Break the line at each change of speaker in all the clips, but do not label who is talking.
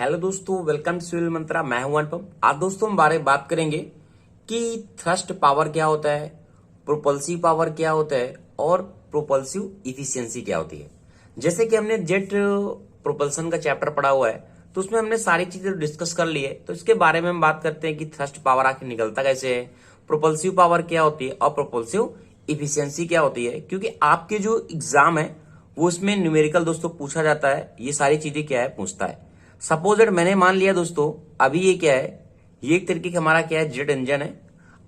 Hello दोस्तों, welcome to civil मंत्रा। मैं हूं अनुपम। आज दोस्तों हम बात करेंगे कि थ्रस्ट पावर क्या होता है, प्रोपल्सिव पावर क्या होता है और प्रोपल्सिव इफिशियंसी क्या होती है। जैसे कि हमने जेट प्रोपल्सन का चैप्टर पढ़ा हुआ है, तो उसमें हमने सारी चीजें डिस्कस कर ली है। तो इसके बारे में हम बात करते हैं कि थ्रस्ट पावर आखिर निकलता कैसे है, प्रोपल्सिव पावर क्या होती है और प्रोपल्सिव इफिशियंसी क्या होती है। क्योंकि आपके जो एग्जाम है वो इसमें न्यूमेरिकल दोस्तों पूछा जाता है, ये सारी चीजें क्या है पूछता है। सपोज दैट मैंने मान लिया दोस्तों, अभी ये क्या है, ये एक तरीके का हमारा क्या है, जेट इंजन है।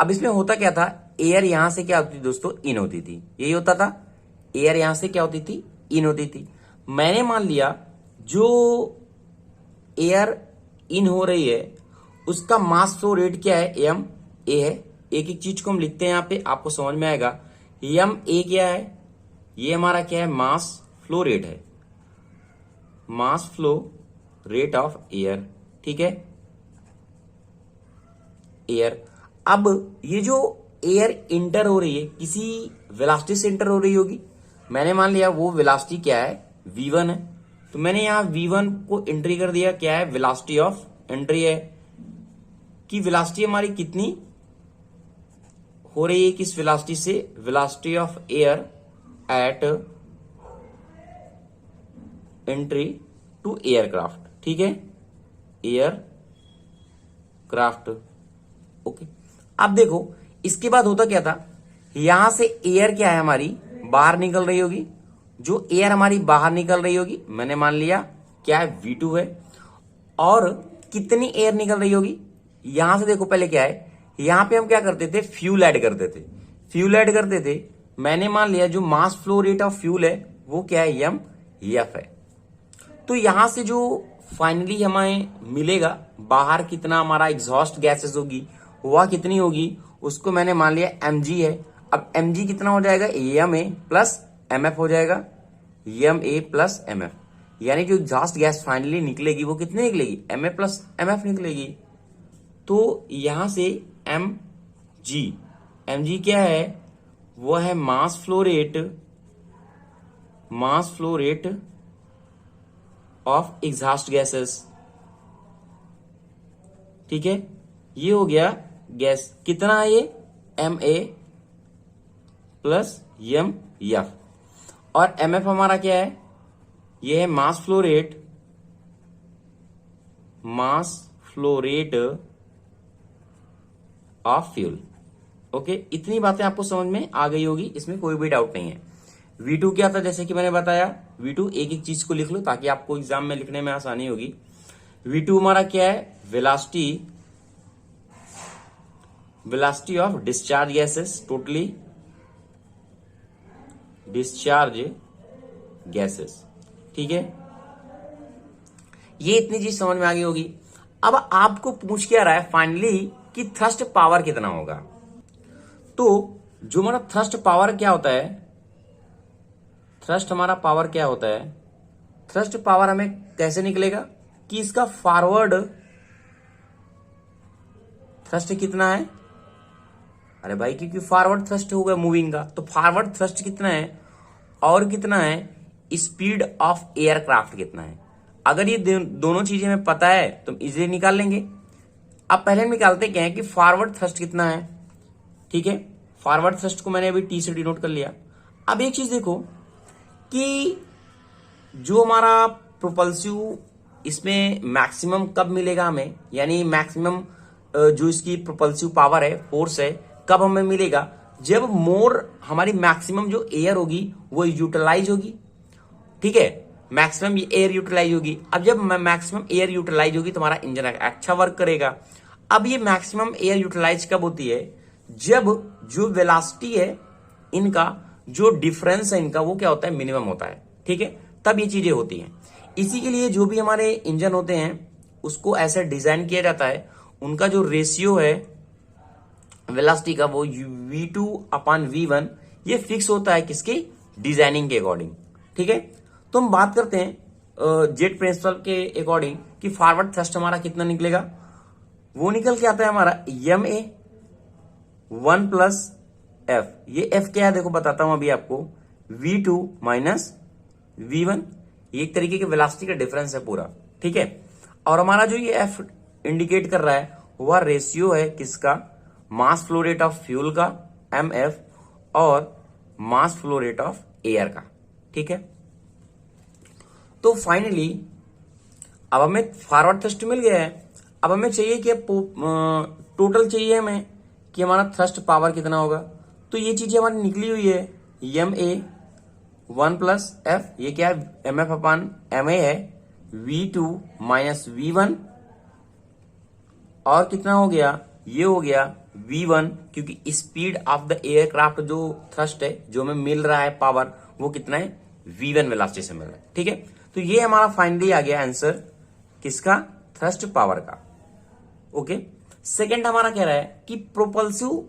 अब इसमें होता क्या था, एयर यहां से क्या होती थी दोस्तों, इन होती थी। यही होता था, एयर यहां से क्या होती थी, इन होती थी। मैंने मान लिया जो एयर इन हो रही है उसका मास फ्लो रेट क्या है, एम ए है। एक एक चीज को हम लिखते हैं यहां पे, आपको समझ में आएगा। एम ए क्या है, ये हमारा क्या है, मास फ्लो रेट है, mass flow rate of air. ठीक है, एयर। अब ये जो एयर इंटर हो रही है किसी वेलोसिटी से इंटर हो रही होगी। मैंने मान लिया वो वेलोसिटी क्या है, v1 है। तो मैंने यहां v1 को एंट्री कर दिया, क्या है, वेलोसिटी ऑफ एंट्री है कि वेलोसिटी हमारी कितनी हो रही है, किस वेलोसिटी से, velocity of air at entry to aircraft. ठीक है, एयर क्राफ्ट। ओके, अब देखो इसके बाद होता क्या था, यहां से एयर क्या है हमारी बाहर निकल रही होगी। जो एयर हमारी बाहर निकल रही होगी, मैंने मान लिया क्या है, V2 है। और कितनी एयर निकल रही होगी, यहां से देखो पहले क्या है, यहां पे हम क्या करते थे, फ्यूल ऐड करते थे, फ्यूल ऐड करते थे। मैंने मान लिया जो मास फ्लो रेट ऑफ फ्यूल है वो क्या है, एम एफ है। तो यहां से जो फाइनली हमें मिलेगा बाहर कितना हमारा एग्जॉस्ट गैसेस होगी, वह कितनी होगी, उसको मैंने मान लिया mg है। अब mg कितना हो जाएगा, M A plus M F हो जाएगा, M A plus M F. यानी जो एग्जॉस्ट गैस फाइनली निकलेगी वो कितनी निकलेगी, M A plus M F निकलेगी। तो यहां से mg क्या है, वो है mass flow rate of exhaust gases. ठीक है, ये हो गया गैस, कितना है ये, M A plus M F. और एम एफ हमारा क्या है, ये है mass flow rate of fuel. Okay, इतनी बातें आपको समझ में आ गई होगी, इसमें कोई भी डाउट नहीं है। V2 क्या था, जैसे कि मैंने बताया, V2 एक एक चीज को लिख लो ताकि आपको एग्जाम में लिखने में आसानी होगी। V2 हमारा क्या है, velocity of discharge gases, totally discharge gases. ठीक है, ये इतनी चीज समझ में आ गई होगी। अब आपको पूछ क्या रहा है फाइनली कि थ्रस्ट पावर कितना होगा। तो जो हमारा थ्रस्ट पावर क्या होता है, थ्रस्ट हमारा पावर क्या होता है, थ्रस्ट पावर हमें कैसे निकलेगा कि इसका फॉरवर्ड थ्रस्ट कितना है। अरे भाई, क्योंकि फॉरवर्ड थ्रस्ट होगा मूविंग का, तो फॉरवर्ड थ्रस्ट कितना है और कितना है स्पीड ऑफ एयरक्राफ्ट कितना है। अगर ये दोनों चीजें हमें पता है तो इजीली निकाल लेंगे। अब पहले हम निकालते क्या है कि फॉरवर्ड थ्रस्ट कितना है। ठीक है, फॉरवर्ड थ्रस्ट को मैंने अभी टी से डिनोट कर लिया। अब एक चीज देखो कि जो हमारा प्रोपल्सिव, इसमें मैक्सिमम कब मिलेगा हमें, यानी मैक्सिमम जो इसकी प्रोपल्सिव पावर है, फोर्स है, कब हमें मिलेगा, जब मोर हमारी मैक्सिमम जो एयर होगी वो यूटिलाइज होगी। ठीक है, मैक्सिमम एयर यूटिलाइज होगी। अब जब मैक्सिमम एयर यूटिलाइज होगी तो हमारा इंजन अच्छा वर्क करेगा। अब ये मैक्सिमम एयर यूटिलाइज कब होती है, जब जो वेलोसिटी है इनका, जो डिफरेंस है इनका, वो क्या होता है, मिनिमम होता है। ठीक है, तब ये चीजें होती हैं। इसी के लिए जो भी हमारे इंजन होते हैं उसको ऐसे डिजाइन किया जाता है, उनका जो रेशियो है वेलोसिटी का, वो V2 अपॉन V1 ये फिक्स होता है किसकी, डिजाइनिंग के अकॉर्डिंग। ठीक है, तो हम बात करते हैं जेट प्रिंसिपल के अकॉर्डिंग कि फॉरवर्ड थ्रस्ट हमारा कितना निकलेगा। वो निकल के आता है हमारा एम ए 1 प्लस एफ। ये एफ क्या है देखो बताता हूं अभी आपको, V2 माइनस V1, ये एक तरीके के वेलोसिटी का डिफरेंस है पूरा। ठीक है, और हमारा जो ये एफ इंडिकेट कर रहा है वह रेशियो है किसका, मास फ्लो रेट ऑफ फ्यूल का mf और मास फ्लो रेट ऑफ एयर का। ठीक है, तो फाइनली अब हमें फॉरवर्ड थ्रस्ट मिल गया है। अब हमें चाहिए कि टोटल चाहिए हमें कि हमारा थ्रस्ट पावर कितना होगा। तो ये चीजें हमारी निकली हुई है, एम ए 1 प्लस एफ, ये क्या है, M F upon M A है, V2 माइनस V1 और कितना हो गया, ये हो गया V1, क्योंकि स्पीड ऑफ द एयरक्राफ्ट जो थ्रस्ट है जो हमें मिल रहा है पावर वो कितना है, V1 वेलोसिटी से मिल रहा है। ठीक है, तो ये हमारा फाइनली आ गया आंसर किसका, थ्रस्ट पावर का। ओके, सेकंड हमारा कह रहा है कि प्रोपल्सिव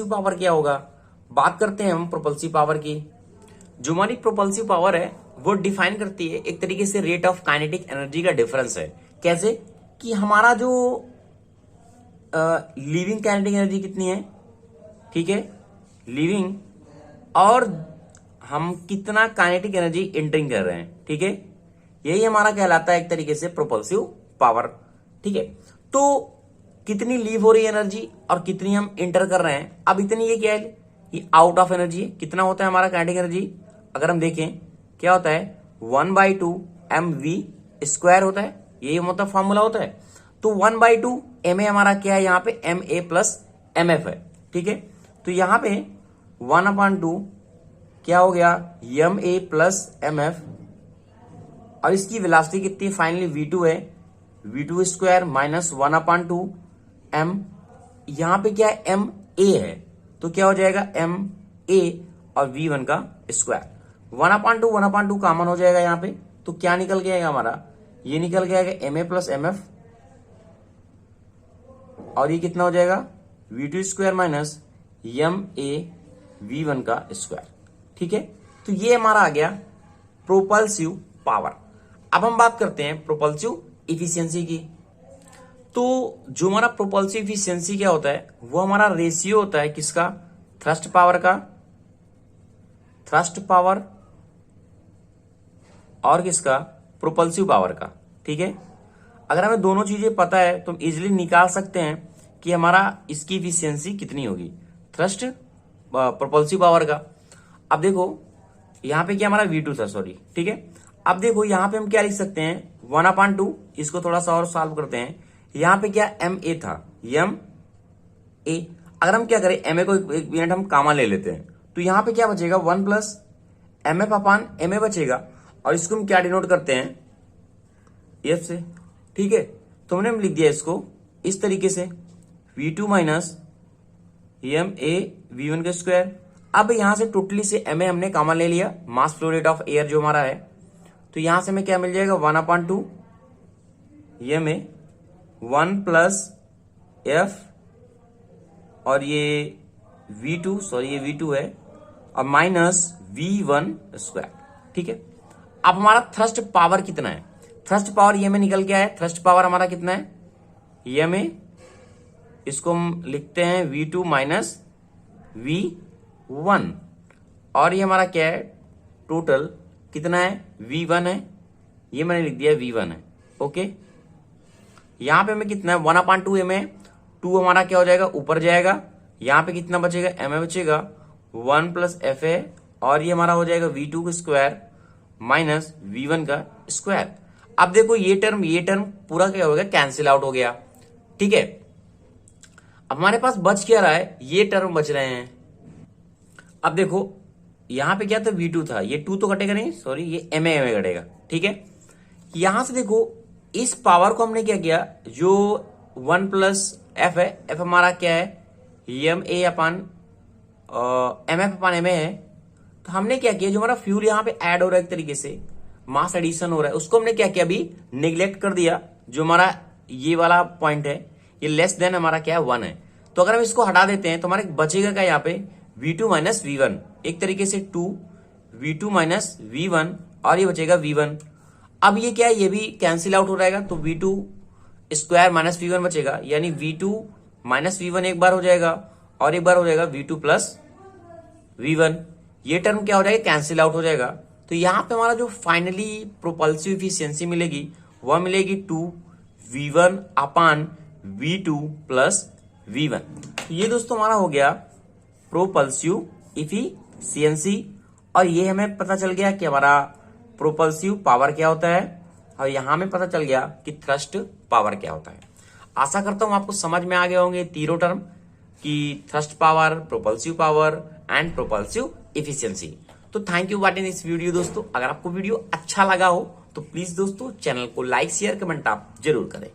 पावर क्या होगा। बात करते हैं हम प्रोपल्सिव पावर की। जो हमारी प्रोपल्सिव पावर है वो डिफाइन करती है एक तरीके से रेट ऑफ काइनेटिक एनर्जी का डिफरेंस है। कैसे कि हमारा जो लिविंग काइनेटिक एनर्जी कितनी है, ठीक है, लिविंग, और हम कितना काइनेटिक एनर्जी एंटरिंग कर रहे हैं। ठीक है, यही हमारा कहलाता है एक तरीके से प्रोपल्सिव पावर। ठीक है, तो कितनी लीव हो रही है एनर्जी और कितनी हम एंटर कर रहे हैं। अब इतनी ये क्या है, ये आउट ऑफ एनर्जी है। कितना होता है हमारा काइनेटिक एनर्जी, अगर हम देखें क्या होता है, 1/2 mv² होता है, यही मतलब फॉर्मूला होता है। तो 1/2 ma हमारा क्या है, यहाँ पे ma प्लस mf है। ठीक है, तो यहाँ पे 1/2 क्या हो गया, ma प्लस mf, और इसकी वेलोसिटी कितनी फाइनली V2 है, V2² माइनस 1/2 m, यहाँ पे क्या है, ma है, तो क्या हो जाएगा ma और V1 का स्क्वायर, 1/2 कॉमन हो जाएगा यहाँ पे, तो क्या निकल गया हमारा, ये निकल गया ma प्लस mf, और ये कितना हो जाएगा, V2² माइनस ma V1 का स्क्वायर। ठीक है, तो ये हमारा आ गया प्रोपल्सिव पावर। अब हम बात करते हैं प्रोपल्सिव इफिशियंसी की। तो जो हमारा प्रोपल्सिव इफिशियंसी क्या होता है, वो हमारा रेशियो होता है किसका, थ्रस्ट पावर का, थ्रस्ट पावर और किसका, प्रोपल्सिव पावर का। ठीक है, अगर हमें दोनों चीजें पता है तो हम इजिली निकाल सकते हैं कि हमारा इसकी इफिशियंसी कितनी होगी, थ्रस्ट प्रोपल्सिव पावर का। अब देखो यहाँ पे क्या हमारा V2 था, सॉरी। ठीक है, अब देखो यहाँ पे हम क्या लिख सकते हैं, 1/2, इसको थोड़ा सा और सॉल्व करते हैं। यहाँ पे क्या ma था, ma, अगर हम क्या करें, ma को एक मिनट हम कामा ले लेते हैं, तो यहाँ पे क्या बचेगा, 1 प्लस mf अपॉन ma बचेगा, और इसको हम क्या डिनोट करते हैं, f से। ठीक है, तो हमने लिख दिया इसको इस तरीके से, V2 माइनस ma V1 का स्क्वायर। अब यहां से टोटली से ma हमने कॉमन ले लिया, मास फ्लो रेट ऑफ एयर जो हमारा है, तो यहां से हमें क्या मिल जाएगा, 1/2 ma 1 प्लस f, और ये V2, सॉरी ये V2 है, और माइनस V1 स्क्वायर। ठीक है, अब हमारा थ्रस्ट पावर कितना है, थ्रस्ट पावर ये में निकल के आया, थ्रस्ट पावर हमारा कितना है, ये में, इसको हम लिखते हैं V2 माइनस V1, और ये हमारा क्या है, टोटल कितना है, V1 है, ये मैंने लिख दिया V1 है। ओके, यहां पे हमें कितना है, 1/2 ma, 2 हमारा क्या हो जाएगा, ऊपर जाएगा, यहां पे कितना बचेगा, ma बचेगा, 1 प्लस f है, और ये हमारा हो जाएगा V2 का स्क्वायर माइनस V1 का स्क्वायर। अब देखो ये टर्म पूरा क्या हो गया, कैंसिल आउट हो गया। ठीक है, अब हमारे पास बच क्या रहा है, ये टर्म बच रहे हैं। अब देखो यहां पे क्या था, V2 था, ये 2 तो कटेगा नहीं, सॉरी ये ma कटेगा। ठीक है, यहां से देखो इस पावर को हमने क्या किया, जो 1 प्लस f है, f हमारा क्या है, ma upon mf upon ma है, तो हमने क्या किया, जो हमारा फ्यूल यहाँ पे ऐड हो रहा है एक तरीके से, मास एडिशन हो रहा है, उसको हमने क्या किया, अभी निग्लेक्ट कर दिया। जो हमारा ये वाला पॉइंट है, ये लेस देन हमारा क्या है, 1 है, तो अगर हम इसको हटा देते हैं तो हमारे बचेगा क्या, यहाँ पे V2 माइनस V1, एक तरीके से 2 V2 माइनस V1, और ये बचेगा V1। अब ये क्या है, ये भी कैंसिल आउट हो जाएगा, तो V2 स्क्वायर माइनस V1 बचेगा, यानी V2 माइनस V1 एक बार हो जाएगा, और एक बार हो जाएगा V2 प्लस V1। ये टर्म क्या हो जाएगा, कैंसिल आउट हो जाएगा। तो यहाँ पे हमारा जो फाइनली प्रोपल्सिव इफिशियंसी मिलेगी वह मिलेगी 2v1 अपान v2 प्लस v1। तो ये दोस्तों हमारा हो गया प्रोपल्सिव इफिशियंसी, और ये हमें पता चल गया कि हमारा प्रोपल्सिव पावर क्या होता है, और यहां में पता चल गया कि थ्रस्ट पावर क्या होता है। आशा करता हूं आपको समझ में आ गए होंगे तीनों टर्म कि thrust power, propulsive power and propulsive efficiency. तो thank you watching this video दोस्तों। अगर आपको वीडियो अच्छा लगा हो तो प्लीज दोस्तों चैनल को लाइक शेयर कमेंट आप जरूर करें।